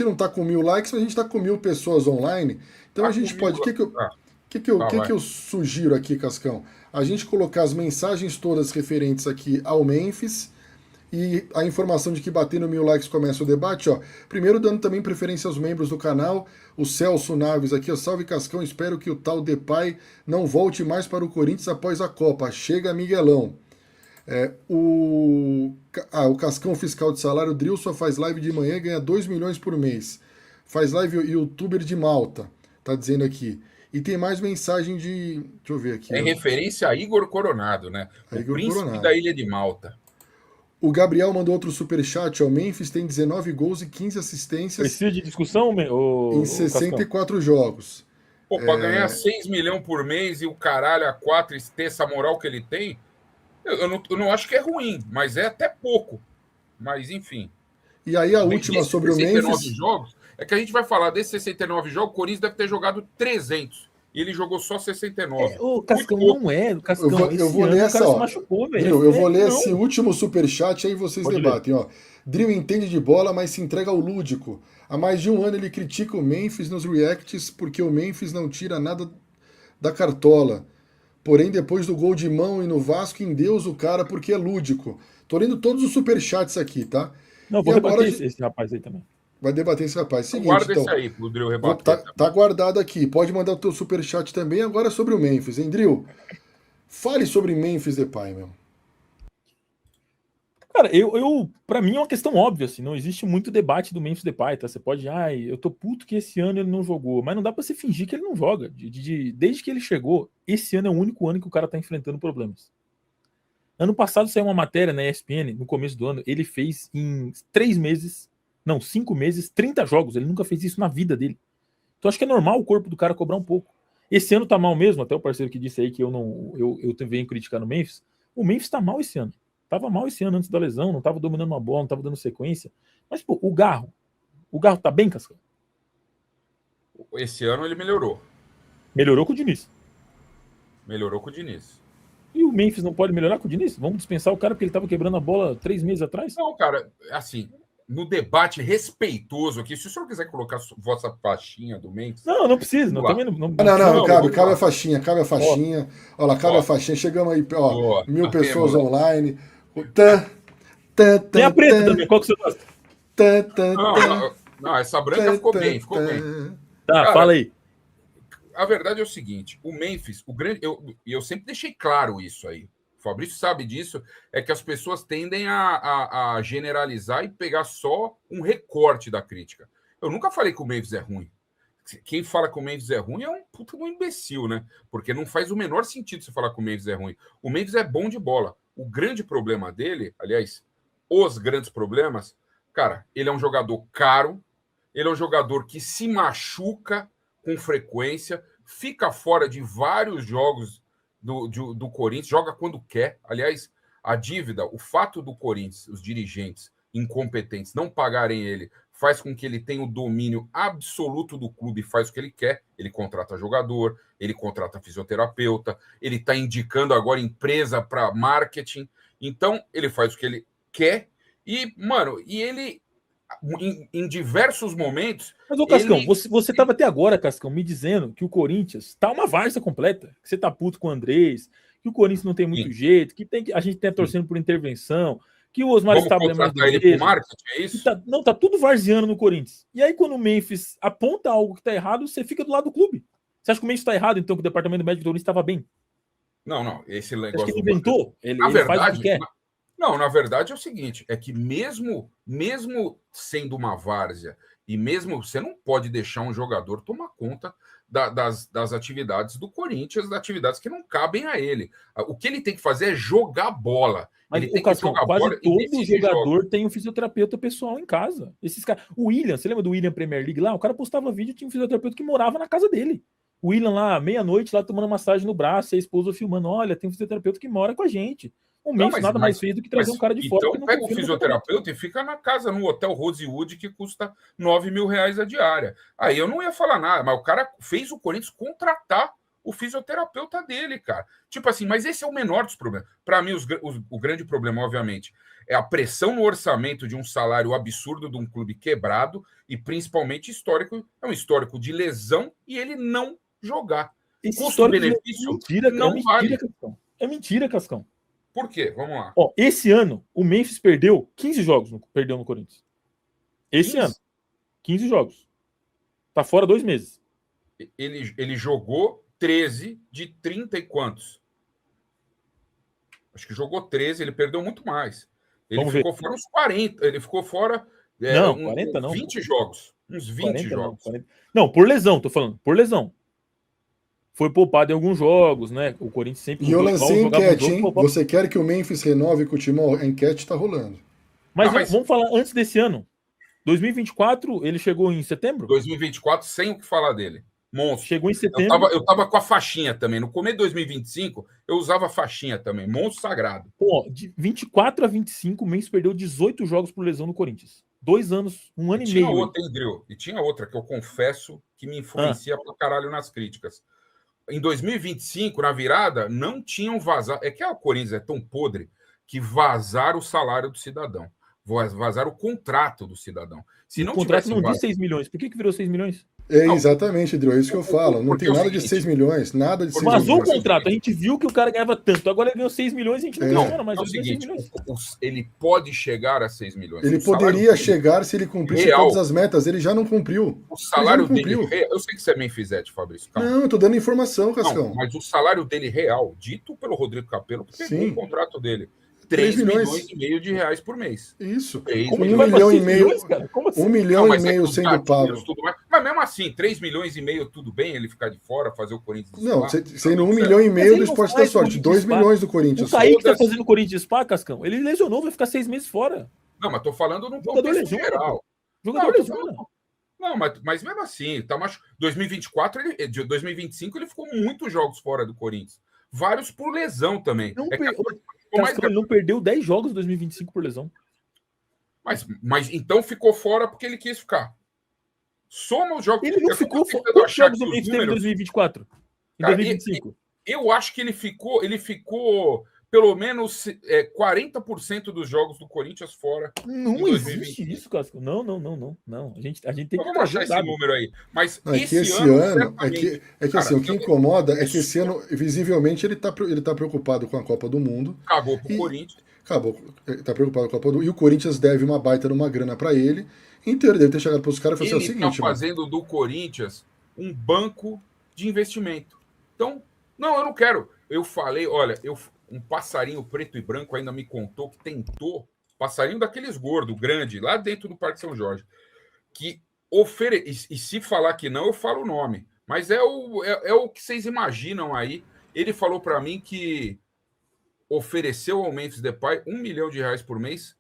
não está com 1.000 likes, mas a gente está com 1.000 pessoas online. Então a gente pode. O que eu sugiro aqui, Cascão? A gente colocar as mensagens todas referentes aqui ao Memphis e a informação de que batendo 1.000 likes começa o debate, ó. Primeiro dando também preferência aos membros do canal, o Celso Naves aqui, ó. Salve Cascão, espero que o tal Depay não volte mais para o Corinthians após a Copa. Chega Miguelão. O Cascão Fiscal de Salário, o Drill só faz live de manhã e ganha 2 milhões por mês. Faz live youtuber de Malta, tá dizendo aqui. E tem mais mensagem de. Deixa eu ver aqui. É referência a Igor Coronado, né? O Igor príncipe Coronado. da Ilha de Malta. O Gabriel mandou outro superchat. O Memphis tem 19 gols e 15 assistências. Precisa de discussão, em 64 jogos. Pô, pra ganhar 6 milhões por mês e o caralho a 4 e ter essa moral que ele tem, eu não acho que é ruim, mas é até pouco. Mas, enfim. E aí a última sobre o Memphis. Jogos, é que a gente vai falar desses 69 jogos, o Corinthians deve ter jogado 300. E ele jogou só 69. O Cascão não é. O Cascão, eu vou ler essa, ó. Eu vou ler esse último superchat, aí vocês debatem, ó. Drill entende de bola, mas se entrega ao lúdico. Há mais de um ano ele critica o Memphis nos reacts porque o Memphis não tira nada da cartola. Porém, depois do gol de mão e no Vasco, em Deus o cara porque é lúdico. Tô lendo todos os superchats aqui, tá? Não, vou rebater esse rapaz aí também. Vai debater esse rapaz. Seguinte, guarda então, esse aí pro Drill rebater. Tá guardado aqui. Pode mandar o teu superchat também agora sobre o Memphis, hein, Drill? Fale sobre Memphis Depay, meu. Cara, pra mim é uma questão óbvia, assim, não existe muito debate do Memphis Depay, tá? Você pode, eu tô puto que esse ano ele não jogou, mas não dá pra você fingir que ele não joga. Desde que ele chegou, esse ano é o único ano que o cara tá enfrentando problemas. Ano passado saiu uma matéria na ESPN, no começo do ano, ele fez em 5 meses, 30 jogos, ele nunca fez isso na vida dele. Então acho que é normal o corpo do cara cobrar um pouco. Esse ano tá mal mesmo, até o parceiro que disse aí que eu venho criticar no Memphis, o Memphis tá mal esse ano. Tava mal esse ano antes da lesão, não tava dominando uma bola, não tava dando sequência. Mas, pô, o Garro tá bem, Cascão? Esse ano ele melhorou. Melhorou com o Diniz. E o Memphis não pode melhorar com o Diniz? Vamos dispensar o cara porque ele tava quebrando a bola 3 meses atrás? Não, cara, assim, no debate respeitoso aqui, se o senhor quiser colocar vossa faixinha do Memphis... Não precisa. Não, cabe a faixinha. Olha lá, cabe a faixinha. Chegamos aí, ó, 1.000 pessoas online. Tem a preta também, qual que você gosta? Não, essa branca ficou bem. Tá, cara, fala aí. A verdade é o seguinte, o Memphis, eu sempre deixei claro isso aí, o Fabrício sabe disso, é que as pessoas tendem a generalizar e pegar só um recorte da crítica. Eu nunca falei que o Memphis é ruim. Quem fala que o Memphis é ruim é um puta de um imbecil, né? Porque não faz o menor sentido você falar que o Memphis é ruim. O Memphis é bom de bola. O grande problema dele, aliás, os grandes problemas, cara, ele é um jogador caro, ele é um jogador que se machuca com frequência, fica fora de vários jogos do Corinthians, joga quando quer. Aliás, a dívida, o fato do Corinthians, os dirigentes incompetentes não pagarem ele, faz com que ele tenha o domínio absoluto do clube e faz o que ele quer. Ele contrata jogador, ele contrata fisioterapeuta, ele está indicando agora empresa para marketing. Então, ele faz o que ele quer e, mano, ele em diversos momentos... Mas, ô Cascão, você estava até agora, Cascão, me dizendo que o Corinthians tá uma várzea completa, que você tá puto com o Andrés, que o Corinthians não tem muito jeito, que a gente tá torcendo por intervenção, que o Osmar Stabile é mais ele pro marketing, é isso? Tá tudo varziano no Corinthians. E aí, quando o Memphis aponta algo que tá errado, você fica do lado do clube. Você acha que o Memphis tá errado, então, que o departamento médico do Corinthians estava bem? Não, esse negócio... Acho que ele inventou? Ele verdade, faz o que quer? Não, na verdade é o seguinte, é que mesmo sendo uma várzea, e mesmo você não pode deixar um jogador tomar conta das atividades do Corinthians, das atividades que não cabem a ele. O que ele tem que fazer é jogar bola. Mas ele tem que jogar quase bola todo jogador tem um fisioterapeuta pessoal em casa. Esses caras, o William, você lembra do William Premier League lá? O cara postava vídeo e tinha um fisioterapeuta que morava na casa dele. O William lá, meia-noite, lá tomando massagem no braço, a esposa filmando, olha, tem um fisioterapeuta que mora com a gente. Um mês nada mais fez do que trazer um cara de fora. Então pega o fisioterapeuta e fica na casa, no hotel Rosewood, que custa R$9 mil a diária. Aí eu não ia falar nada, mas o cara fez o Corinthians contratar o fisioterapeuta dele, cara. Tipo assim, mas esse é o menor dos problemas. Para mim, o grande problema, obviamente, é a pressão no orçamento de um salário absurdo de um clube quebrado e principalmente histórico, é um histórico de lesão e ele não jogar. Custo-benefício não vale. Cascão. É mentira, Cascão. Por quê? Vamos lá. Ó, esse ano, o Memphis perdeu 15 jogos, perdeu no Corinthians. Esse 15? Ano. 15 jogos. Tá fora 2 meses. Ele jogou 13 de 30 e quantos? Acho que jogou 13, ele perdeu muito mais. Ele ficou fora uns 40. Ele ficou fora 40 não. 20 jogos. Uns 20 jogos. Não, por lesão, tô falando. Por lesão. Foi poupado em alguns jogos, né? O Corinthians sempre... E eu lancei enquete, hein? Você quer que o Memphis renove com o Timão? A enquete tá rolando. Mas vamos falar antes desse ano. 2024, ele chegou em setembro? 2024, sem o que falar dele. Monstro. Chegou em setembro. Eu tava com a faixinha também. No começo de 2025, eu usava a faixinha também. Monstro sagrado. Pô, de 24 a 25, o Memphis perdeu 18 jogos por lesão no Corinthians. 2 anos, 1 ano e meio. Tinha outra, hein, Drill? E tinha outra que eu confesso que me influencia pra caralho nas críticas. Em 2025, na virada, não tinham vazado. É que a Corinthians é tão podre que vazaram o salário do cidadão. Vazaram o contrato do cidadão. Se não o contrato não diz 6 milhões. Por que virou 6 milhões? Exatamente, Adriano, é isso que eu falo. Não tem nada de 6 milhões, nada de 6 milhões. Vazou o contrato, a gente viu que o cara ganhava tanto. Agora ele ganhou 6 milhões e a gente não questiona mais. É o seguinte, ele pode chegar a 6 milhões. Ele poderia chegar se ele cumprisse todas as metas. Ele já não cumpriu. O salário dele real... Eu sei que você é Memphis, Fabrício. Calma. Não, eu tô dando informação, Cascão. Não, mas o salário dele real, dito pelo Rodrigo Capello, que pegou o contrato dele. 3 milhões e meio de reais por mês. Isso. 1 milhão e meio. Assim? 1 milhão e meio sendo pago. Mas mesmo assim, 3 milhões e meio, tudo bem ele ficar de fora, fazer o Corinthians. Não, sendo 1 milhão e meio do Esporte da Sorte, 2 milhões do Corinthians. O Kaique tá fazendo o Corinthians Spa, Cascão. Ele lesionou, vai ficar 6 meses fora. Não, mas tô falando num contexto geral. Jogador lesiona. Não, mas mesmo assim, tá macho. 2024, 2025, ele ficou muitos jogos fora do Corinthians. Vários por lesão também. Ele não perdeu 10 jogos em 2025 por lesão. Mas então ficou fora porque ele quis ficar. Soma os jogos. Ele não ficou fora. Quantos jogos o Memphis teve em 2024? Em 2025? Eu acho que ele ficou pelo menos 40% dos jogos do Corinthians fora. Não existe isso, Casco. Não. A gente tem que vamos achar esse número aí. Mas esse ano assim, o que incomoda é que esse ano, visivelmente, ele tá preocupado com a Copa do Mundo. Cagou pro Corinthians. Tá preocupado com a Copa do Mundo. E o Corinthians deve uma baita numa grana para ele. Então ele deve ter chegado pros caras e falado assim: é o seguinte. Tá fazendo do Corinthians um banco de investimento. Então, não, eu não quero. Eu falei, olha, um passarinho preto e branco ainda me contou que tentou, passarinho daqueles gordos, grande, lá dentro do Parque São Jorge, que e se falar que não, eu falo o nome, mas é o que vocês imaginam aí. Ele falou para mim que ofereceu ao Memphis Depay R$1 milhão por mês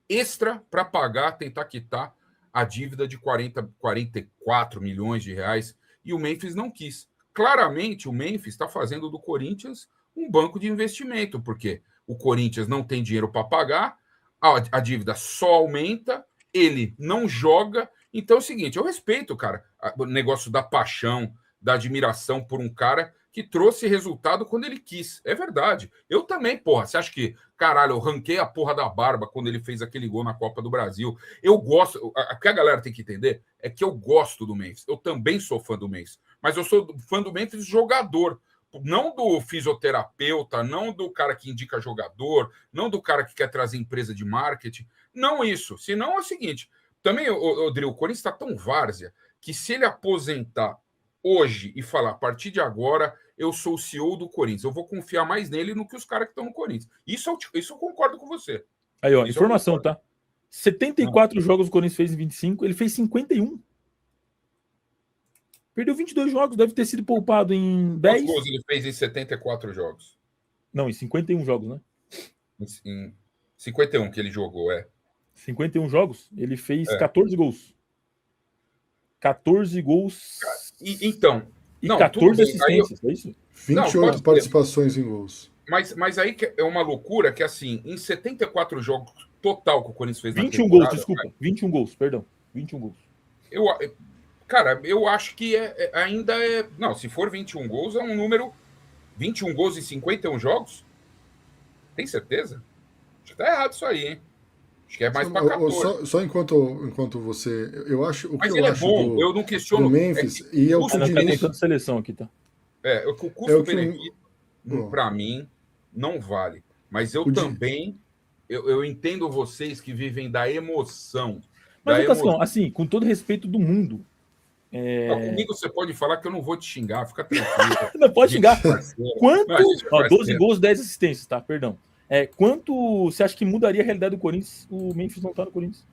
extra para tentar quitar a dívida de 44 milhões de reais, e o Memphis não quis. Claramente, o Memphis está fazendo do Corinthians um banco de investimento, porque o Corinthians não tem dinheiro para pagar, a dívida só aumenta, ele não joga. Então é o seguinte, eu respeito, cara, o negócio da paixão, da admiração por um cara que trouxe resultado quando ele quis. É verdade. Eu também, porra. Você acha que, caralho, eu ranquei a porra da barba quando ele fez aquele gol na Copa do Brasil? Eu gosto... O que a galera tem que entender é que eu gosto do Memphis. Eu também sou fã do Memphis. Mas eu sou fã do Memphis jogador. Não do fisioterapeuta, não do cara que indica jogador, não do cara que quer trazer empresa de marketing. Não isso. Senão é o seguinte... Também, Rodrigo, o Corinthians está tão várzea que se ele aposentar hoje e falar, a partir de agora, eu sou o CEO do Corinthians, eu vou confiar mais nele do que os caras que estão no Corinthians. Isso eu concordo com você. Aí, ó, informação, tá? 74 jogos o Corinthians fez em 25, ele fez 51. Perdeu 22 jogos, deve ter sido poupado em 10. Quantos gols ele fez em 74 jogos? Não, em 51 jogos, né? Em 51 que ele jogou, 51 jogos, ele fez 14 gols. 14 gols. Então. E não, 14 assistências, é isso? 28 participações em gols. Mas aí é uma loucura que, assim, em 74 jogos total que o Corinthians fez 21 gols, desculpa. 21 gols, perdão. 21 gols. Cara, eu acho que ainda é... Não, se for 21 gols, é um número... 21 gols em 51 jogos? Tem certeza? Acho que tá errado isso aí, hein? Acho que é mais para 14. Só enquanto você. Eu acho. O que Mas eu ele é acho bom, eu não do questiono. Memphis, e é o que o Não, tá Diniz. tentando seleção aqui, tá? O É o custo-benefício, que o. para mim, não vale. Mas eu O Di- também, eu entendo vocês que vivem da emoção. Mas, Da ô Cascão, emoção. assim, com todo respeito do mundo. Comigo você pode falar que eu não vou te xingar, fica tranquilo. Não pode xingar. Quanto. Não, a gente é Ó, 12 parceiro. gols, 10 assistências, tá? Perdão. Quanto você acha que mudaria a realidade do Corinthians o Memphis não tá no Corinthians?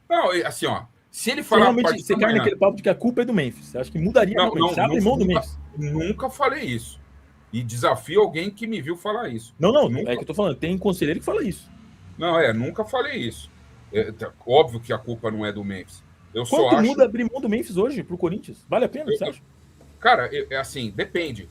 Não, assim, ó. Se ele Você falar a realmente partir você da cai manhã, naquele papo de que a culpa é do Memphis. Você acha que mudaria não, realmente? não, Você abre mão do Memphis? nunca falei isso. E desafio alguém que me viu falar isso. Não, Nunca, é que eu tô falando. Tem conselheiro que fala isso. não, nunca falei isso. Óbvio que a culpa não é do Memphis. Eu só Quanto acho. muda abrir mão do Memphis hoje pro Corinthians? Vale a pena, você acha? Cara, assim, depende.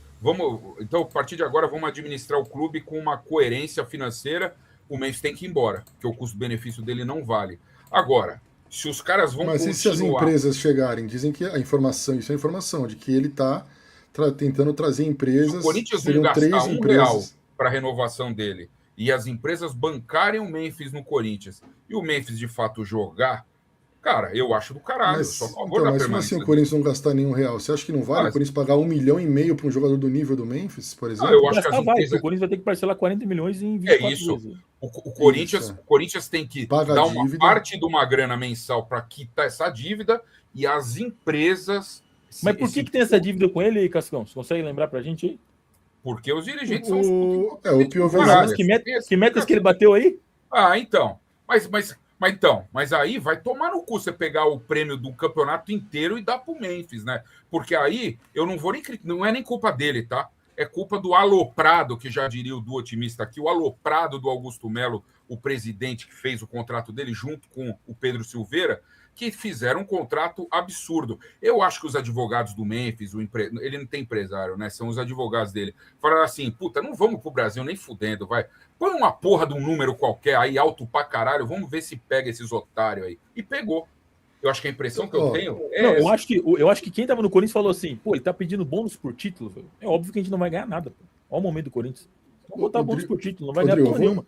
Então, a partir de agora, vamos administrar o clube com uma coerência financeira. O Memphis tem que ir embora, porque o custo-benefício dele não vale. Agora, se os caras vão Mas e se as continuar. empresas chegarem? Dizem que a informação, isso é informação, de que ele está tentando trazer Se o empresas. Corinthians não Seriam gastar três R$1 empresas. para a renovação dele e as empresas bancarem o Memphis no Corinthians e o Memphis de fato jogar, cara, eu acho do caralho. Eu sou a favor da Mas como assim permanência o dele. Corinthians não gastar nenhum real? Você acha que não vale o Corinthians pagar 1,5 milhão para um jogador do nível do Memphis, por exemplo? Eu acho que as Gastar vai, porque empresas. o Corinthians vai ter que parcelar 40 milhões em É 24 isso. vezes. O Corinthians, Isso, é. o Corinthians tem que Paga dar a uma dívida. parte de uma grana mensal para quitar essa dívida e as empresas. Mas por que tem essa dívida com ele, Cascão? Você consegue lembrar pra gente aí? Porque os dirigentes são os O Piovesan. caralho. Que metas que ele bateu aí? Então. Mas aí vai tomar no cu você pegar o prêmio do campeonato inteiro e dar pro Memphis, né? Porque aí eu não vou nem. Não é nem culpa dele, tá? É culpa do aloprado, que já diria o do otimista aqui, o aloprado do Augusto Melo, o presidente que fez o contrato dele junto com o Pedro Silveira, que fizeram um contrato absurdo. Eu acho que os advogados do Memphis, ele não tem empresário, né? São os advogados dele. Falaram assim, puta, não vamos pro Brasil nem fudendo, vai. Põe uma porra de um número qualquer aí, alto pra caralho, vamos ver se pega esses otários aí. E pegou. Eu acho que a impressão que eu tenho é não, essa. eu acho que quem tava no Corinthians falou assim, pô, ele tá pedindo bônus por título, velho. É óbvio que a gente não vai ganhar nada, pô. Olha o momento do Corinthians. Vamos botar bônus por título, não vai ganhar porra nenhuma.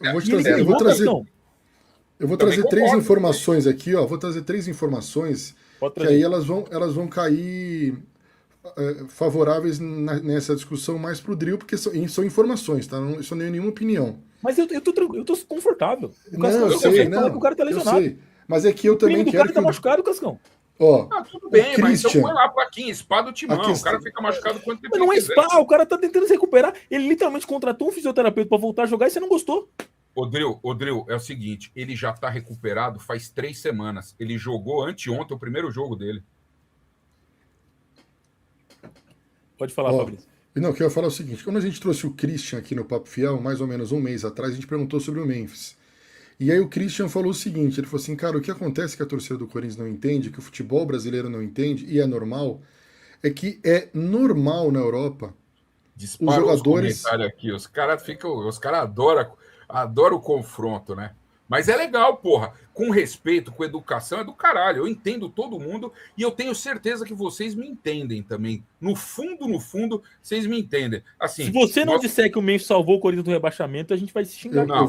Eu vou trazer três informações aqui, ó. Vou trazer 3 informações que aí elas vão cair favoráveis nessa discussão mais pro Drill, porque são informações, tá? Isso não é nenhuma opinião. Mas eu tô confortável. Não, eu sei, não. Que o cara tá lesionado. Eu sei. Mas é que eu também quero. O cara tá machucado, Cascão. Ó, tudo bem, mas então põe lá a plaquinha, espada do timão. O cara fica machucado quanto tempo mas não é spa, o cara tá tentando se recuperar. Ele literalmente contratou um fisioterapeuta pra voltar a jogar e você não gostou. Ô, Drill, é o seguinte, ele já tá recuperado faz 3 semanas. Ele jogou anteontem o primeiro jogo dele. Pode falar, Fabrício. Não, o que eu ia falar é o seguinte, quando a gente trouxe o Christian aqui no Papo Fiel, mais ou menos um mês atrás, a gente perguntou sobre o Memphis. E aí o Christian falou o seguinte, ele falou assim, cara, o que acontece que a torcida do Corinthians não entende, que o futebol brasileiro não entende, e é normal, é que é normal na Europa os jogadores... Aqui, os caras adoram o confronto, né? Mas é legal, porra. Com respeito, com educação, é do caralho. Eu entendo todo mundo e eu tenho certeza que vocês me entendem também. No fundo, vocês me entendem. Assim, se você não disser que o Memphis salvou o Corinthians do rebaixamento, a gente vai se xingar. Eu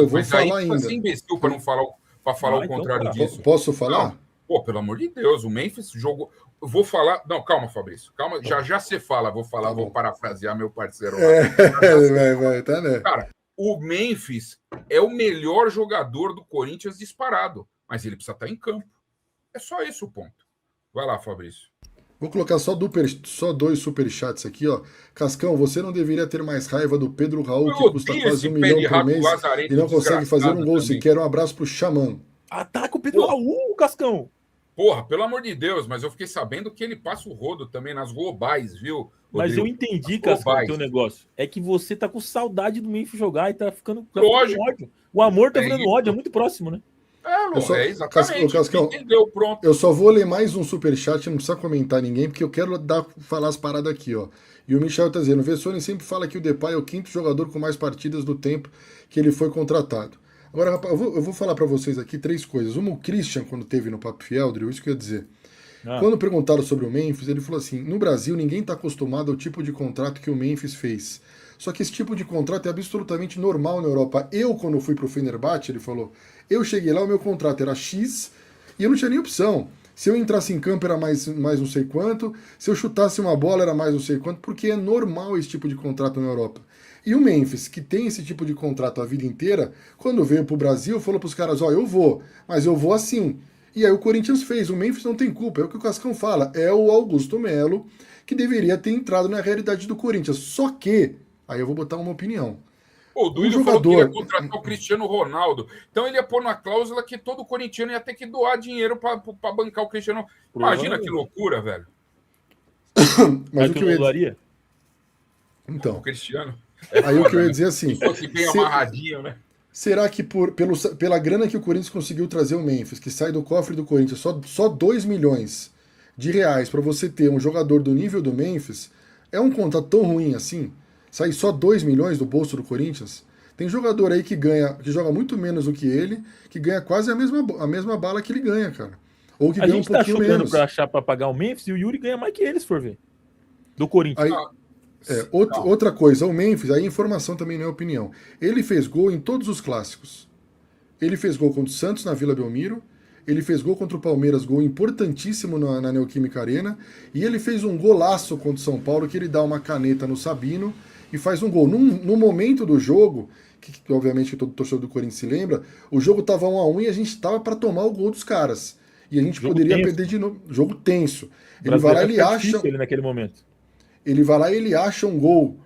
vou falar ainda. Você imbecil para falar o contrário disso. Posso falar? Não. Pô, pelo amor de Deus, o Memphis jogou... Eu vou falar... Não, calma, Fabrício. Calma, já você fala. Vou parafrasear meu parceiro lá. Tá, né? Cara, o Memphis é o melhor jogador do Corinthians disparado, mas ele precisa estar em campo. É só esse o ponto. Vai lá, Fabrício. Vou colocar só 2 superchats aqui, ó. Cascão, você não deveria ter mais raiva do Pedro Raul, que custa quase 1 milhão por mês e não consegue fazer um gol sequer. Um abraço pro Xamã. Ataca o Pedro Raul, Cascão. Porra, pelo amor de Deus, mas eu fiquei sabendo que ele passa o rodo também nas globais, viu? Mas eu entendi, Cascão, o teu negócio. É que você tá com saudade do Memphis jogar e tá ficando com ódio. O amor tá virando ódio, é muito próximo, né? Exatamente. Cascão, entendeu, pronto. Eu só vou ler mais um superchat, não precisa comentar ninguém, porque eu quero falar as paradas aqui, ó. E o Michel tá dizendo, o Vessone sempre fala que o Depay é o 5º jogador com mais partidas do tempo que ele foi contratado. Agora, rapaz, eu vou falar para vocês aqui 3 coisas. Uma, o Christian, quando teve no Papo Fiel, Drill, isso que eu ia dizer. Quando perguntaram sobre o Memphis, ele falou assim, no Brasil ninguém tá acostumado ao tipo de contrato que o Memphis fez. Só que esse tipo de contrato é absolutamente normal na Europa. Eu, quando fui pro Fenerbahçe, ele falou, eu cheguei lá, o meu contrato era X e eu não tinha nem opção. Se eu entrasse em campo era mais não sei quanto, se eu chutasse uma bola era mais não sei quanto, porque é normal esse tipo de contrato na Europa. E o Memphis, que tem esse tipo de contrato a vida inteira, quando veio pro Brasil, falou pros caras, ó, eu vou, mas eu vou assim. E aí o Corinthians fez, o Memphis não tem culpa, é o que o Cascão fala, é o Augusto Melo que deveria ter entrado na realidade do Corinthians. Só que, aí eu vou botar uma opinião. O Duílio falou que ia contratar o Cristiano Ronaldo. Então ele ia pôr na cláusula que todo corintiano ia ter que doar dinheiro para bancar o Cristiano. Imagina que loucura, velho. Mas o que eu doaria? Então. O Cristiano. Aí o que eu ia dizer assim. Se fosse bem amarradinho, né? Será que pela grana que o Corinthians conseguiu trazer o Memphis, que sai do cofre do Corinthians, só 2 milhões de reais para você ter um jogador do nível do Memphis, é um contrato tão ruim assim? Sair só 2 milhões do bolso do Corinthians? Tem jogador aí que joga muito menos do que ele, que ganha quase a mesma bala que ele ganha, cara. Ou que ganha um pouquinho menos. A gente tá chutando pra achar pra pagar o Memphis e o Yuri ganha mais que ele, se for ver. Do Corinthians. Aí, outra coisa, o Memphis, aí informação também não é opinião. Ele fez gol em todos os clássicos. Ele fez gol contra o Santos na Vila Belmiro, ele fez gol contra o Palmeiras, gol importantíssimo na Neoquímica Arena, e ele fez um golaço contra o São Paulo, que ele dá uma caneta no Sabino e faz um gol. No momento do jogo, que obviamente todo torcedor do Corinthians se lembra, o jogo tava 1-1 e a gente tava para tomar o gol dos caras. E a gente poderia perder de novo. Jogo tenso. Ele vai lá, ele acha... Ele naquele momento. Ele vai lá e ele acha um gol.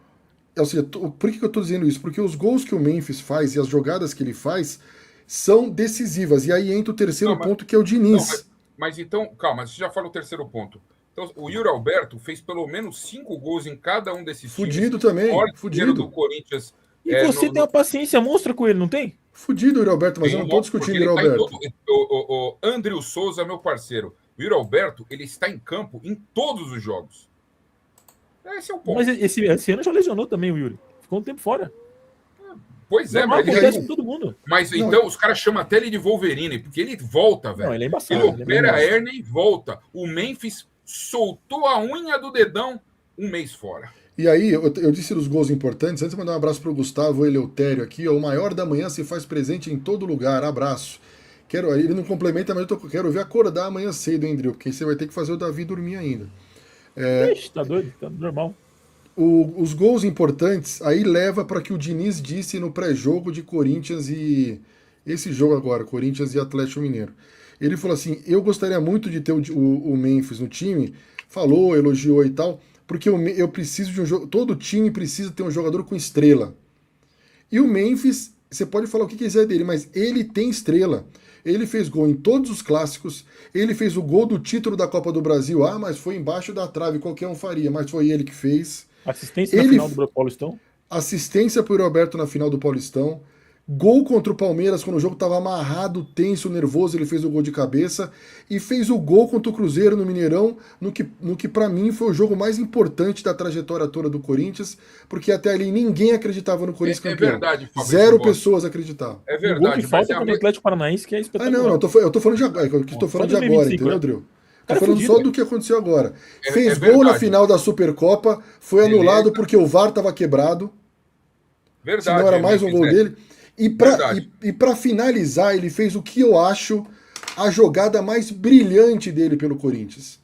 Ou seja, por que eu tô dizendo isso? Porque os gols que o Memphis faz e as jogadas que ele faz são decisivas. E aí entra o terceiro ponto, que é o Diniz. Mas então, calma, você já falou o terceiro ponto. Então, o Yuri Alberto fez pelo menos 5 gols em cada um desses fudido times. Também, fudido. Do Corinthians. E você tem uma paciência monstra com ele, não tem? Fudido o Yuri Alberto, mas eu não tô discutindo o Yuri Alberto. O Andrew Souza, meu parceiro. O Yuri Alberto, ele está em campo em todos os jogos. Esse é o ponto. Mas esse ano já lesionou também o Yuri. Ficou um tempo fora. Pois é, mas acontece com todo mundo. Mas não, então os caras chamam até ele de Wolverine, porque ele volta, velho. Não, ele é embaçado. Ele opera a hernia e volta. O Memphis soltou a unha do dedão um mês fora. E aí, eu disse dos gols importantes. Antes de mandar um abraço pro Gustavo Eleutério aqui. O maior da manhã se faz presente em todo lugar. Abraço. Ele não complementa, mas eu quero ver acordar amanhã cedo, hein, Andrew? Porque você vai ter que fazer o Davi dormir ainda. Ixi, tá doido, tá normal. Os gols importantes aí leva para que o Diniz disse no pré-jogo de Corinthians e esse jogo agora, Corinthians e Atlético Mineiro. Ele falou assim, eu gostaria muito de ter o Memphis no time, falou, elogiou e tal, porque eu preciso de um jogo, todo time precisa ter um jogador com estrela. E o Memphis, você pode falar o que quiser dele, mas ele tem estrela. Ele fez gol em todos os clássicos, ele fez o gol do título da Copa do Brasil, mas foi embaixo da trave, qualquer um faria, mas foi ele que fez. Assistência na final do Paulistão? Assistência para o Roberto na final do Paulistão. Gol contra o Palmeiras, quando o jogo estava amarrado, tenso, nervoso, ele fez o gol de cabeça. E fez o gol contra o Cruzeiro no Mineirão, no que para mim foi o jogo mais importante da trajetória toda do Corinthians, porque até ali ninguém acreditava no Corinthians campeão. É verdade, Fabrício. 0 pessoas acreditavam. É verdade. O gol que falta contra o Atlético Paranaense, que é espetacular. Não, eu tô falando de agora, entendeu, Drew? Tô falando só do que aconteceu agora. Fez gol na final da Supercopa, foi anulado porque o VAR estava quebrado. Verdade. Senão era mais um gol dele. E para finalizar, ele fez o que eu acho a jogada mais brilhante dele pelo Corinthians.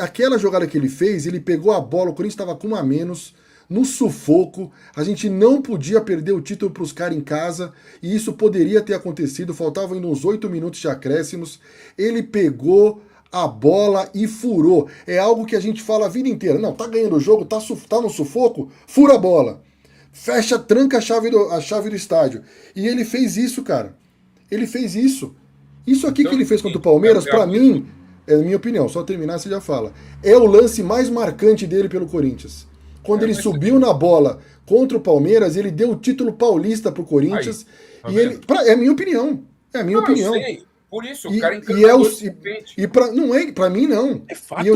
Aquela jogada que ele fez, ele pegou a bola, o Corinthians estava com 1 a menos, no sufoco, a gente não podia perder o título para os caras em casa, e isso poderia ter acontecido, faltavam ainda uns 8 minutos de acréscimos, ele pegou a bola e furou. É algo que a gente fala a vida inteira. Não, tá ganhando o jogo, tá no sufoco, fura a bola. Fecha, tranca a chave do estádio. E ele fez isso, cara. Ele fez isso. Isso aqui que ele fez contra o Palmeiras, pra mim, é a minha opinião, só terminar você já fala. É o lance mais marcante dele pelo Corinthians. Quando ele subiu na bola contra o Palmeiras, ele deu o título paulista pro Corinthians. Aí, é a minha opinião. É a minha opinião. Eu sei. Por isso, o cara não é pra mim, não. É fato,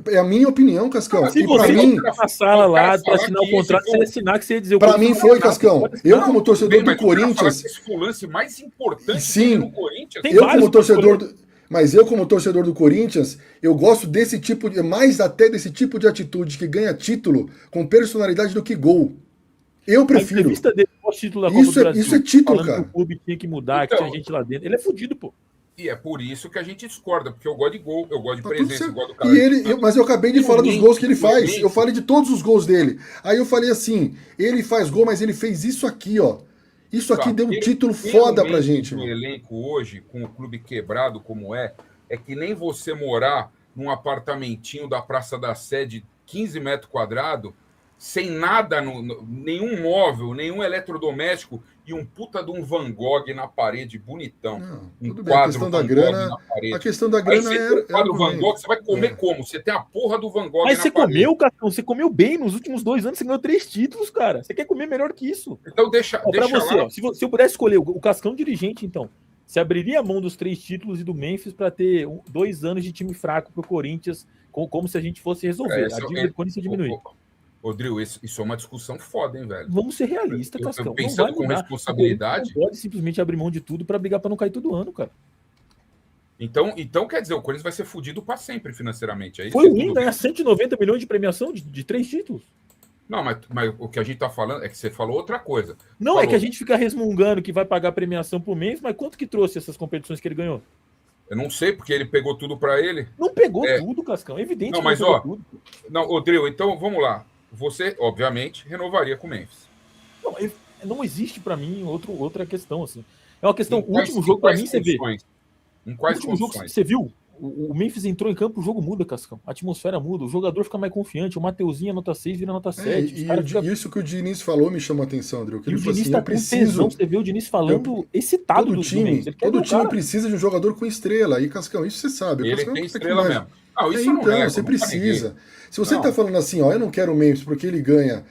é a minha opinião, Cascão. Se você entrar na sala lá pra assinar o contrato, você assinar que você ia dizer o pra mim foi, Cascão. Eu, como torcedor do Corinthians. Esse foi o lance mais importante sim, do Corinthians. Eu, como torcedor. Mas eu, como torcedor do Corinthians, eu gosto desse tipo de, mais até desse tipo de atitude que ganha título com personalidade do que gol. Eu prefiro. A entrevista dele pós-título da Copa do Brasil, isso é título, falando cara. que o clube tinha que mudar, que tinha gente lá dentro. Ele é fudido, pô. E é por isso que a gente discorda, porque eu gosto de gol, eu gosto de Tá presença, eu gosto do cara. Mas eu acabei de falar dos gols que ele faz. Eu falei de todos os gols dele. Aí eu falei assim, ele faz gol, mas ele fez isso aqui, ó. Isso aqui deu um título foda pra gente. O elenco hoje, com o clube quebrado como é que nem você morar num apartamentinho da Praça da Sé de 15 metros quadrados, sem nada, nenhum móvel, nenhum eletrodoméstico e um puta de um Van Gogh na parede, bonitão. Não, um tudo bem, a questão da grana, a questão da grana o quadro Van Gogh, você vai comer como? Você tem a porra do Van Gogh Mas na você parede. comeu, Cascão, você comeu bem nos últimos 2 anos, você ganhou 3 títulos, cara. Você quer comer melhor que isso. Então deixa pra você, lá. ó, se eu pudesse escolher o Cascão dirigente, então, você abriria a mão dos 3 títulos e do Memphis para ter 2 anos de time fraco pro Corinthians, como se a gente fosse resolver. A dívida do Corinthians diminuir. Rodrigo, isso é uma discussão foda, hein, velho? Vamos ser realistas, Cascão. Pensando com responsabilidade. Não pode simplesmente abrir mão de tudo para brigar para não cair todo ano, cara. Então quer dizer, o Corinthians vai ser fudido para sempre financeiramente. É isso. Foi ruim ganhar 190 milhões de premiação de 3 títulos. Não, mas o que a gente tá falando é que você falou outra coisa. Não, é que a gente fica resmungando que vai pagar premiação por mês, mas quanto que trouxe essas competições que ele ganhou? Eu não sei, porque ele pegou tudo para ele. Não pegou tudo, Cascão. É evidente não, que mas, não pegou tudo. Não, Rodrigo, então vamos lá. Você, obviamente, renovaria com o Memphis. Não existe para mim outra questão, assim. É uma questão. O último jogo, para mim, você vê. Em quais condições? Você viu? O Memphis entrou em campo, o jogo muda, Cascão. A atmosfera muda, o jogador fica mais confiante. O Mateuzinho, nota 6, vira nota 7. Isso que o Diniz falou me chamou a atenção, André. Que ele o Diniz assim, tá com tesão. Você vê o Diniz falando excitado do time. Todo time precisa de um jogador com estrela. E, Cascão, isso você sabe. Ele Cascão, tem estrela mesmo. Isso então, você precisa. Se você tá falando assim, ó, eu não quero o Memphis porque ele ganha...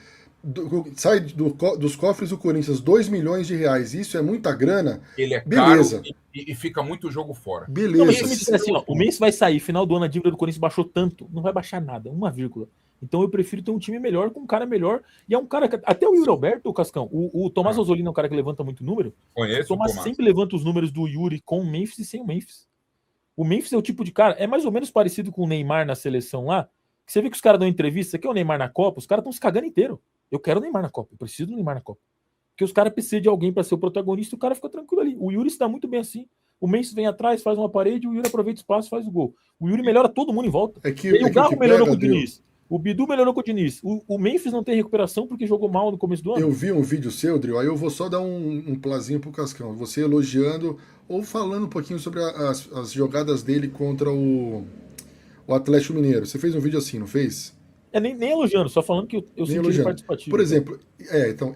sai dos cofres do Corinthians 2 milhões de reais, isso é muita grana. Ele é beleza. Caro e fica muito jogo fora. Beleza. Não, mas se me disser assim, ó, o Memphis vai sair, final do ano a dívida do Corinthians baixou tanto, não vai baixar nada, 1,. Então eu prefiro ter um time melhor, com um cara melhor, e é um cara que, até o Yuri Alberto, o Cascão, o Tomás Ozzolini é um cara que levanta muito número. Conheço o Tomás sempre levanta os números do Yuri com o Memphis e sem o Memphis. O Memphis é o tipo de cara, é mais ou menos parecido com o Neymar na seleção lá, que você vê que os caras dão entrevista, você quer o Neymar na Copa, os caras estão se cagando inteiro. Eu quero o Neymar na Copa, eu preciso do Neymar na Copa. Porque os caras precisam de alguém para ser o protagonista e o cara fica tranquilo ali. O Yuri se dá muito bem assim. O Memphis vem atrás, faz uma parede, o Yuri aproveita o espaço, faz o gol. O Yuri melhora todo mundo em volta. O Garro melhorou com o Diniz. O Bidu melhorou com o Diniz. O Memphis não tem recuperação porque jogou mal no começo do ano. Eu vi um vídeo seu, Drill, aí eu vou só dar um plazinho pro Cascão. Você elogiando ou falando um pouquinho sobre as jogadas dele contra o Atlético Mineiro. Você fez um vídeo assim, não fez? Nem elogiando, só falando que eu senti ele participativo. Por exemplo, então,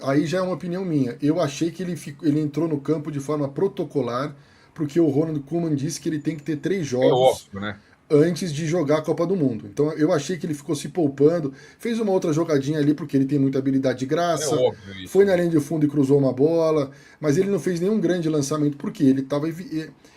aí já é uma opinião minha. Eu achei que ele entrou no campo de forma protocolar, porque o Ronald Koeman disse que ele tem que ter 3 jogos antes de jogar a Copa do Mundo. Então eu achei que ele ficou se poupando, fez uma outra jogadinha ali, porque ele tem muita habilidade de graça, foi na linha de fundo e cruzou uma bola, mas ele não fez nenhum grande lançamento, porque ele estava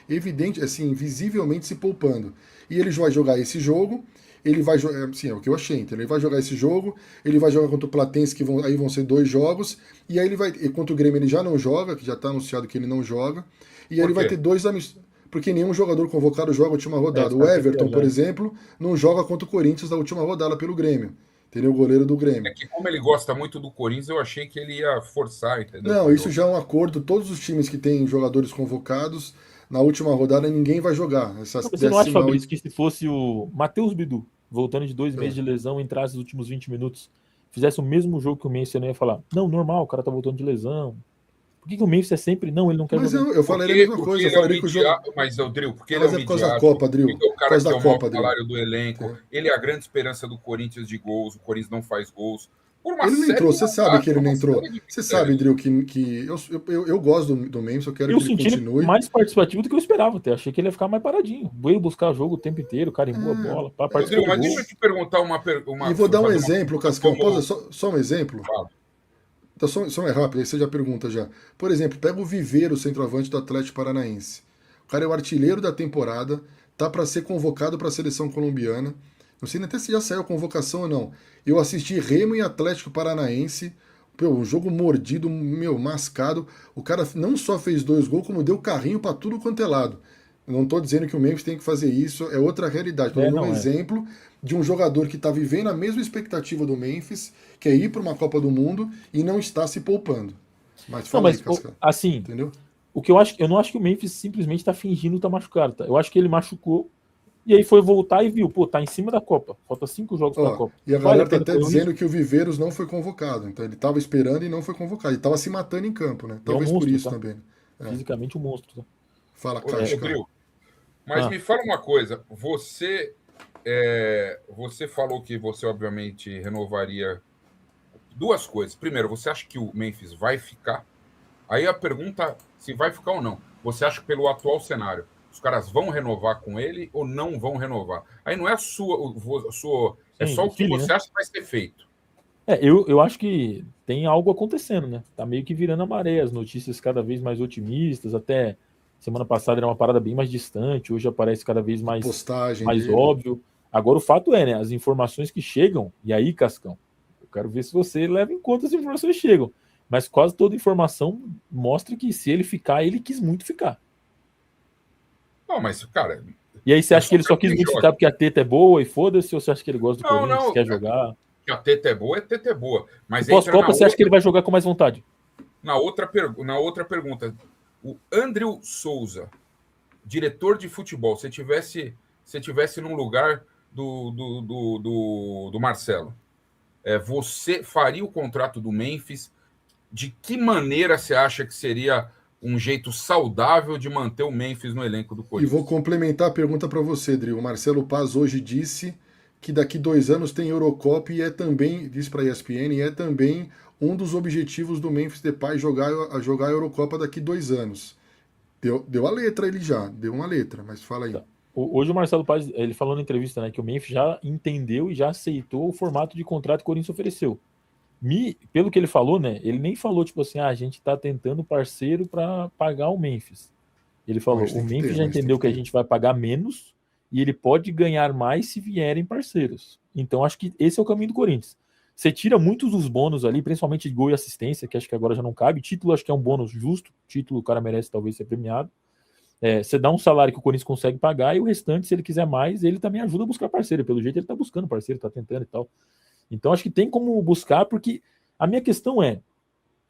evidente, assim, visivelmente se poupando. E ele vai jogar esse jogo. Ele vai jogar, sim, é o que eu achei, então ele vai jogar esse jogo, ele vai jogar contra o Platense, que aí vão ser 2 jogos, e aí ele vai, contra o Grêmio ele já não joga, que já está anunciado que ele não joga, e aí ele vai ter 2 amistosos, porque nenhum jogador convocado joga a última rodada. O Everton, por exemplo, não joga contra o Corinthians na última rodada pelo Grêmio, entendeu? O goleiro do Grêmio. É que como ele gosta muito do Corinthians, eu achei que ele ia forçar, entendeu? Não, isso já é um acordo, todos os times que têm jogadores convocados, na última rodada ninguém vai jogar. Você não acha, Fabrício, que se fosse o Matheus Bidu, voltando de 2 meses de lesão, entrasse nos últimos 20 minutos, fizesse o mesmo jogo que o Memphis, você não ia falar, não, normal, o cara tá voltando de lesão. Por que o Memphis é sempre, não, ele não quer jogar? Mas eu falaria a mesma coisa, eu falaria que o jogo... Mas, Drill, porque ele é por causa da Copa, Drill. Porque o cara que é o maior salário do elenco, ele é a grande esperança do Corinthians de gols, o Corinthians não faz gols. Ele não entrou, você sabe que ele não entrou. Você sabe, Drill, que eu gosto do Memphis, eu quero que ele continue. Ele mais participativo do que eu esperava até. Achei que ele ia ficar mais paradinho. Veio buscar jogo o tempo inteiro, carimbou a bola. Drill, mas deixa eu te perguntar uma E vou dar um exemplo, Cascão. Só um exemplo? Então, só é rápido, aí você já pergunta já. Por exemplo, pega o Viveiro, centroavante do Atlético Paranaense. O cara é o artilheiro da temporada, tá para ser convocado para a seleção colombiana. Não sei nem até se já saiu a convocação ou não. Eu assisti Remo e Atlético Paranaense, um jogo mordido, mascado. O cara não só fez 2 gols, como deu carrinho para tudo quanto é lado. Não estou dizendo que o Memphis tem que fazer isso, é outra realidade. Estou dando um exemplo de um jogador que está vivendo a mesma expectativa do Memphis, que é ir para uma Copa do Mundo e não está se poupando. Mas fala aí, Cascão. Assim, entendeu? O que eu não acho que o Memphis simplesmente está fingindo estar machucado, tá? Eu acho que ele machucou e aí foi voltar e viu, pô, tá em cima da Copa. Falta 5 jogos pra Copa. E a galera tá até dizendo que o Viveiros não foi convocado. Então ele estava esperando e não foi convocado. Ele estava se matando em campo, né? Talvez por isso também. Fisicamente um monstro, tá? Fala, Cascão. Mas me fala uma coisa. Você falou que você, obviamente, renovaria 2 coisas. Primeiro, você acha que o Memphis vai ficar? Aí a pergunta, se vai ficar ou não. Você acha que pelo atual cenário, os caras vão renovar com ele ou não vão renovar? Aí não é a sua é só o que você acha que vai ser feito. Eu acho que tem algo acontecendo, né? Tá meio que virando a maré, as notícias cada vez mais otimistas, até semana passada era uma parada bem mais distante, hoje aparece cada vez mais óbvio. Agora o fato é, né? As informações que chegam, e aí, Cascão, eu quero ver se você leva em conta as informações que chegam. Mas quase toda informação mostra que se ele ficar, ele quis muito ficar. Não, mas, cara... E aí você acha que ele só quis muito ficar porque a teta é boa e foda-se, ou você acha que ele gosta do Corinthians, quer jogar? A teta é boa. Mas pós-Copa, você acha que ele vai jogar com mais vontade? Na outra pergunta, o Andrew Souza, diretor de futebol, se tivesse num lugar do Marcelo, você faria o contrato do Memphis? De que maneira você acha que seria um jeito saudável de manter o Memphis no elenco do Corinthians? E vou complementar a pergunta para você, Dri. O Marcelo Paz hoje disse que daqui 2 anos tem Eurocopa e é também, disse para a ESPN, e é também um dos objetivos do Memphis Depay jogar a Eurocopa daqui 2 anos. Deu a letra ele já, deu uma letra, mas fala aí. Tá. Hoje o Marcelo Paz, ele falou na entrevista, né, que o Memphis já entendeu e já aceitou o formato de contrato que o Corinthians ofereceu. Pelo que ele falou, né, ele nem falou tipo assim, a gente tá tentando parceiro para pagar o Memphis. Ele falou, o Memphis já entendeu que a gente vai pagar menos e ele pode ganhar mais se vierem parceiros. Então acho que esse é o caminho do Corinthians. Você tira muitos dos bônus ali, principalmente de gol e assistência, que acho que agora já não cabe. Título acho que é um bônus justo, título o cara merece talvez ser premiado. Você dá um salário que o Corinthians consegue pagar e o restante, se ele quiser mais, ele também ajuda a buscar parceiro. Pelo jeito ele tá buscando parceiro, tá tentando e tal. Então acho que tem como buscar, porque a minha questão é,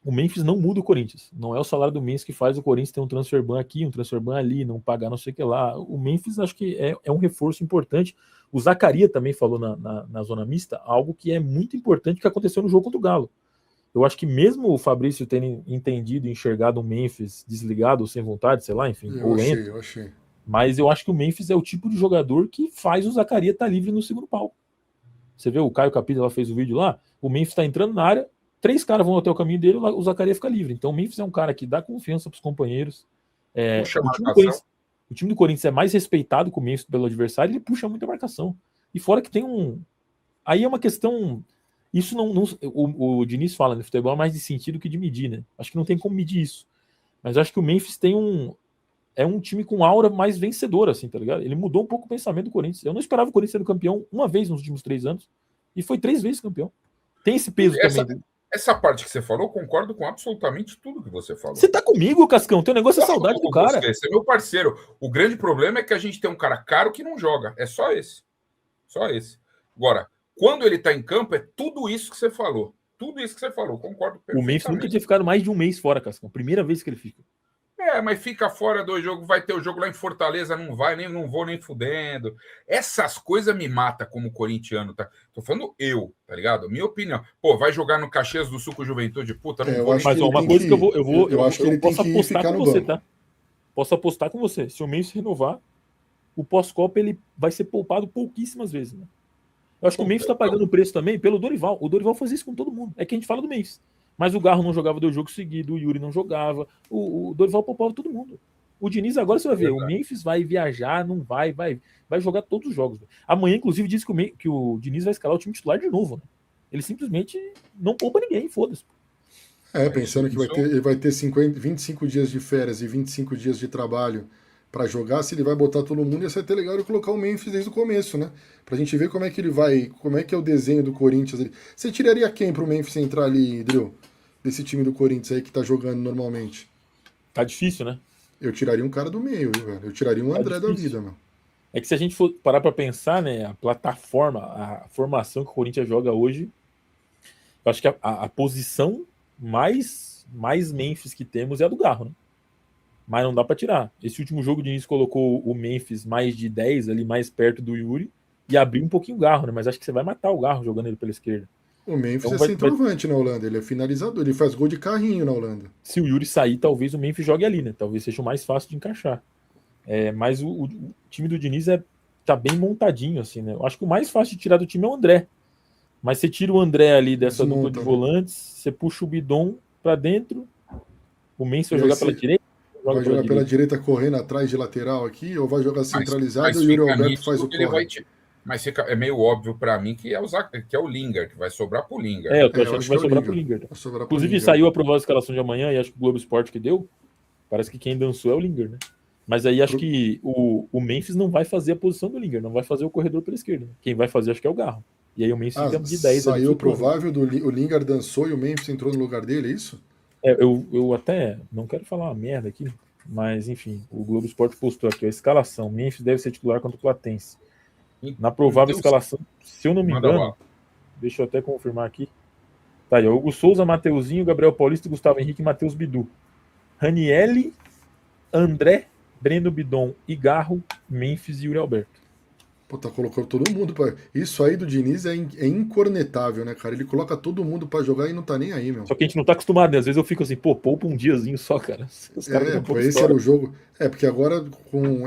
o Memphis não muda o Corinthians. Não é o salário do Memphis que faz o Corinthians ter um transfer ban aqui, um transfer ban ali, não pagar não sei o que lá. O Memphis acho que é um reforço importante. O Zaccaria também falou na zona mista algo que é muito importante que aconteceu no jogo contra o Galo. Eu acho que mesmo o Fabrício tendo entendido e enxergado o Memphis desligado ou sem vontade, sei lá, enfim, ou lento, eu achei. Mas eu acho que o Memphis é o tipo de jogador que faz o Zaccaria estar livre no segundo pau. Você vê, o Caio Capita lá fez o vídeo lá, o Memphis está entrando na área, 3 caras vão até o caminho dele, o Zaccaria fica livre. Então o Memphis é um cara que dá confiança para os companheiros. O time do Corinthians é mais respeitado com o Memphis pelo adversário, ele puxa muita marcação. E fora que tem um... Aí é uma questão... Isso o Diniz fala, no futebol é mais de sentido que de medir, né? Acho que não tem como medir isso. Mas acho que o Memphis tem é um time com aura mais vencedora, assim, tá ligado? Ele mudou um pouco o pensamento do Corinthians. Eu não esperava o Corinthians sendo campeão uma vez nos últimos 3 anos, e foi 3 vezes campeão. Tem esse peso também. Essa parte que você falou, concordo com absolutamente tudo que você falou. Você tá comigo, Cascão? Teu negócio é saudade do cara. Você é meu parceiro. O grande problema é que a gente tem um cara caro que não joga. É só esse. Só esse. Agora, quando ele tá em campo, é tudo isso que você falou. Tudo isso que você falou. Concordo perfeitamente. O Memphis nunca tinha ficado mais de 1 mês fora, Cascão. Primeira vez que ele fica. Mas fica fora do jogo, vai ter o jogo lá em Fortaleza, não vou nem fudendo. Essas coisas me matam como corintiano, tá? Tô falando tá ligado? Minha opinião. Pô, vai jogar no Caxias do Sul com Juventude, puta, não vou. Mas uma coisa que eu acho que ele posso apostar com você, tá? Posso apostar com você. Se o Memphis renovar, o pós-Copa ele vai ser poupado pouquíssimas vezes, né? Eu acho que o Memphis tá pagando o preço também pelo Dorival. O Dorival faz isso com todo mundo. É que a gente fala do Memphis. Mas o Garro não jogava 2 jogos seguidos, o Yuri não jogava, o Dorival poupava todo mundo. O Diniz agora você vai ver, o Memphis vai viajar, não vai jogar todos os jogos. Amanhã, inclusive, disse que o Diniz vai escalar o time titular de novo, né? Ele simplesmente não poupa ninguém, foda-se. Pensando que ele vai ter 25 dias de férias e 25 dias de trabalho para jogar, se ele vai botar todo mundo, ia ser até legal ele colocar o Memphis desde o começo, né? Pra gente ver como é que ele vai, como é que é o desenho do Corinthians ali. Você tiraria quem pro Memphis entrar ali, Drill? Desse time do Corinthians aí que tá jogando normalmente? Tá difícil, né? Eu tiraria um cara do meio, viu, velho? Eu tiraria um André da vida, mano. É que se a gente for parar pra pensar, né, a plataforma, a formação que o Corinthians joga hoje, eu acho que a posição mais Memphis que temos é a do Garro, né? Mas não dá pra tirar. Esse último jogo de início colocou o Memphis mais de 10 ali, mais perto do Yuri, e abriu um pouquinho o Garro, né? Mas acho que você vai matar o Garro jogando ele pela esquerda. O Memphis é centroavante na Holanda, ele é finalizador, ele faz gol de carrinho na Holanda. Se o Yuri sair, talvez o Memphis jogue ali, né? Talvez seja o mais fácil de encaixar. Mas o time do Diniz tá bem montadinho, assim, né? Eu acho que o mais fácil de tirar do time é o André. Mas você tira o André ali dessa dupla de volantes, você puxa o Bidon pra dentro, o Memphis vai jogar pela direita. Vai jogar pela direita correndo atrás de lateral aqui, ou vai jogar centralizado e o Yuri Alberto faz o corre? Mas é meio óbvio para mim que é o Lingard, que vai sobrar pro Lingard. Eu tô achando que vai sobrar pro Lingard. Inclusive, saiu a provável escalação de amanhã, e acho que o Globo Esporte que deu, parece que quem dançou é o Lingard, né? Mas aí acho que o Memphis não vai fazer a posição do Lingard, não vai fazer o corredor pela esquerda. Quem vai fazer acho que é o Garro. E aí o Memphis fica de 10. Saiu o provável o Lingard dançou e o Memphis entrou no lugar dele, é isso? Eu até não quero falar uma merda aqui, mas enfim, o Globo Esporte postou aqui a escalação. Memphis deve ser titular contra o Platense. Na provável escalação, se eu não me engano, deixa eu até confirmar aqui. Tá aí, Hugo Souza, Mateuzinho, Gabriel Paulista, Gustavo Henrique e Matheus Bidu. Ranielli, André, Breno Bidon e Garro, Memphis e Yuri Alberto. Pô, tá colocando todo mundo pra... Isso aí do Diniz é incornetável, né, cara? Ele coloca todo mundo pra jogar e não tá nem aí, meu. Só que a gente não tá acostumado, né? Às vezes eu fico assim, poupa um diazinho só, cara. Pô, esse era o jogo. Porque agora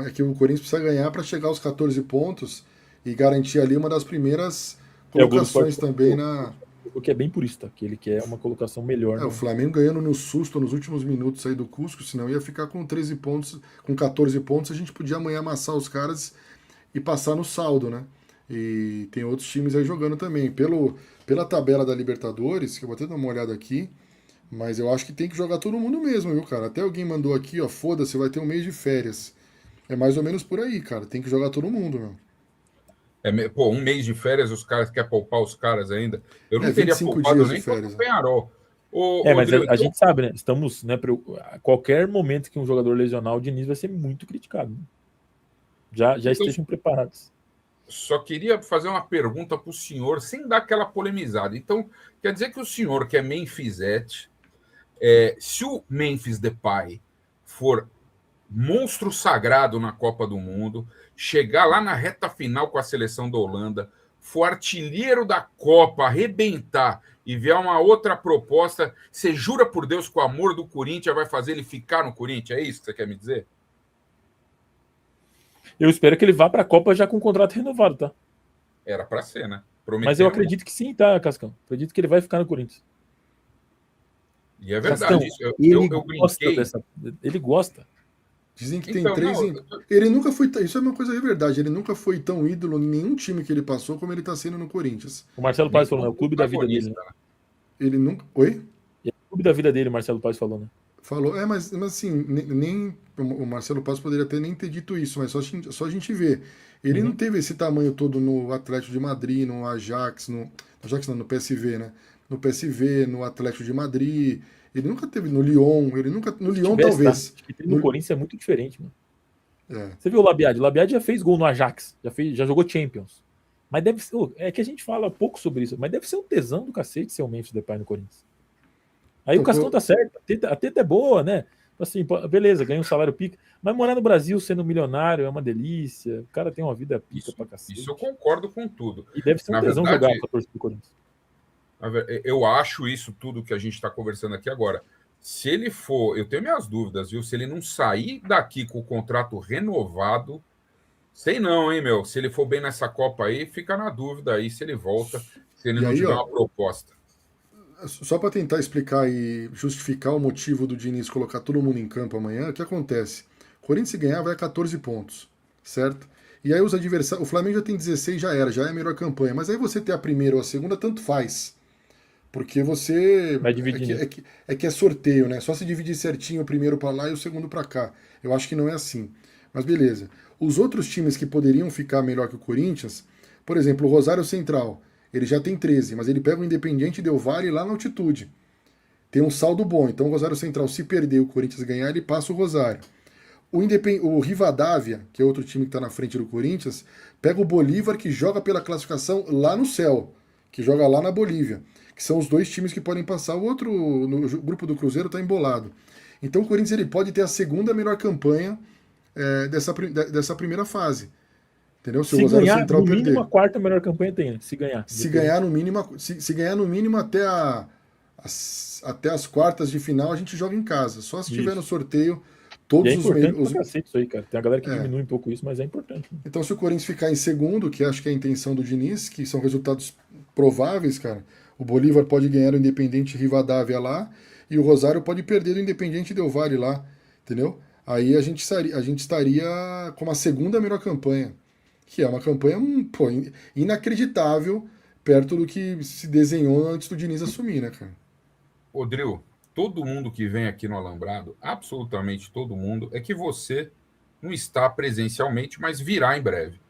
é que o Corinthians precisa ganhar pra chegar aos 14 pontos e garantir ali uma das primeiras colocações também na... O que é bem purista, que ele quer uma colocação melhor. O Flamengo ganhando no susto nos últimos minutos aí do Cusco, senão ia ficar com 13 pontos, com 14 pontos, a gente podia amanhã amassar os caras e passar no saldo, né? E tem outros times aí jogando também. Pela tabela da Libertadores, que eu vou até dar uma olhada aqui, mas eu acho que tem que jogar todo mundo mesmo, viu, cara? Até alguém mandou aqui, ó, foda-se, vai ter um mês de férias. É mais ou menos por aí, cara. Tem que jogar todo mundo, meu. Um mês de férias, os caras querem poupar os caras ainda. Eu não teria poupado nem contra o Penharol. Mas a gente sabe, né? Estamos, né, a qualquer momento que um jogador lesionar, o Diniz vai ser muito criticado. Né? Já então, estejam preparados. Só queria fazer uma pergunta para o senhor, sem dar aquela polemizada. Então, quer dizer que o senhor, que é Memphisete, se o Memphis Depay for monstro sagrado na Copa do Mundo, chegar lá na reta final com a seleção da Holanda, for artilheiro da Copa, arrebentar e vier uma outra proposta, você jura por Deus que o amor do Corinthians vai fazer ele ficar no Corinthians? É isso que você quer me dizer? Eu espero que ele vá para a Copa já com o contrato renovado, tá? Era para ser, né? Mas eu acredito que sim, tá, Cascão? Acredito que ele vai ficar no Corinthians. E é verdade. Cascão, eu brinquei. Ele gosta. Dizem que tem três. Ele nunca foi. Isso é uma coisa de verdade. Ele nunca foi tão ídolo em nenhum time que ele passou como ele está sendo no Corinthians. O Marcelo Paes falou, né? O clube da vida dele. Né? Ele nunca. Oi? É o clube da vida dele, o Marcelo Paes falou, né? Falou. Mas assim, nem. O Marcelo Paes poderia até nem ter dito isso, mas só a gente vê. Ele não teve esse tamanho todo no Atlético de Madrid, no Ajax, no PSV, né? No PSV, no Atlético de Madrid. Ele nunca teve no Lyon, no Lyon talvez. Tá? No Corinthians é muito diferente, mano. Você viu o Labiade? O Labiade já fez gol no Ajax, já jogou Champions. Mas deve ser, é que a gente fala pouco sobre isso, mas deve ser um tesão do cacete ser o Memphis Depay no Corinthians. Aí então, o Cascão tá certo, a teta é boa, né? Assim, beleza, ganha um salário pica, mas morar no Brasil sendo milionário é uma delícia, o cara tem uma vida pica pra cacete. Isso eu concordo com tudo. E deve ser um tesão jogar com a torcida do Corinthians. Eu acho isso tudo que a gente está conversando aqui agora. Se ele for, eu tenho minhas dúvidas, viu? Se ele não sair daqui com o contrato renovado, sei não, hein, meu? Se ele for bem nessa Copa aí, fica na dúvida aí se ele volta, se ele não tiver uma proposta. Só para tentar explicar e justificar o motivo do Diniz colocar todo mundo em campo amanhã, o que acontece? O Corinthians se ganhar vai a 14 pontos, certo? E aí os adversários, o Flamengo já tem 16, já é a melhor campanha, mas aí você ter a primeira ou a segunda, tanto faz. Porque você. Vai dividir. É que é sorteio, né? Só se dividir certinho o primeiro para lá e o segundo para cá. Eu acho que não é assim. Mas beleza. Os outros times que poderiam ficar melhor que o Corinthians, por exemplo, o Rosário Central, ele já tem 13, mas ele pega o Independiente Del Valle lá na altitude. Tem um saldo bom. Então o Rosário Central, se perder o Corinthians ganhar, ele passa o Rosário. o Rivadavia, que é outro time que está na frente do Corinthians, pega o Bolívar, que joga pela classificação lá no céu, que joga lá na Bolívia, que são os dois times que podem passar. O outro, no grupo do Cruzeiro, está embolado. Então o Corinthians ele pode ter a segunda melhor campanha dessa primeira fase. Entendeu? Se o Rosário ganhar, Central no mínimo, perder. A quarta melhor campanha tem, né? Se ganhar. Se ganhar no mínimo até as quartas de final, a gente joga em casa. Só se tiver no sorteio todos os melhores. Cacete isso aí, cara. Tem a galera que diminui um pouco isso, mas é importante. Né? Então, se o Corinthians ficar em segundo, que acho que é a intenção do Diniz, que são resultados prováveis, cara, o Bolívar pode ganhar o Independente Rivadavia lá e o Rosário pode perder do Independente Del Valle lá, entendeu? Aí a gente estaria com a segunda melhor campanha, que é uma campanha inacreditável perto do que se desenhou antes do Diniz assumir, né, cara? Rodrigo, todo mundo que vem aqui no Alambrado, absolutamente todo mundo, é que você não está presencialmente, mas virá em breve.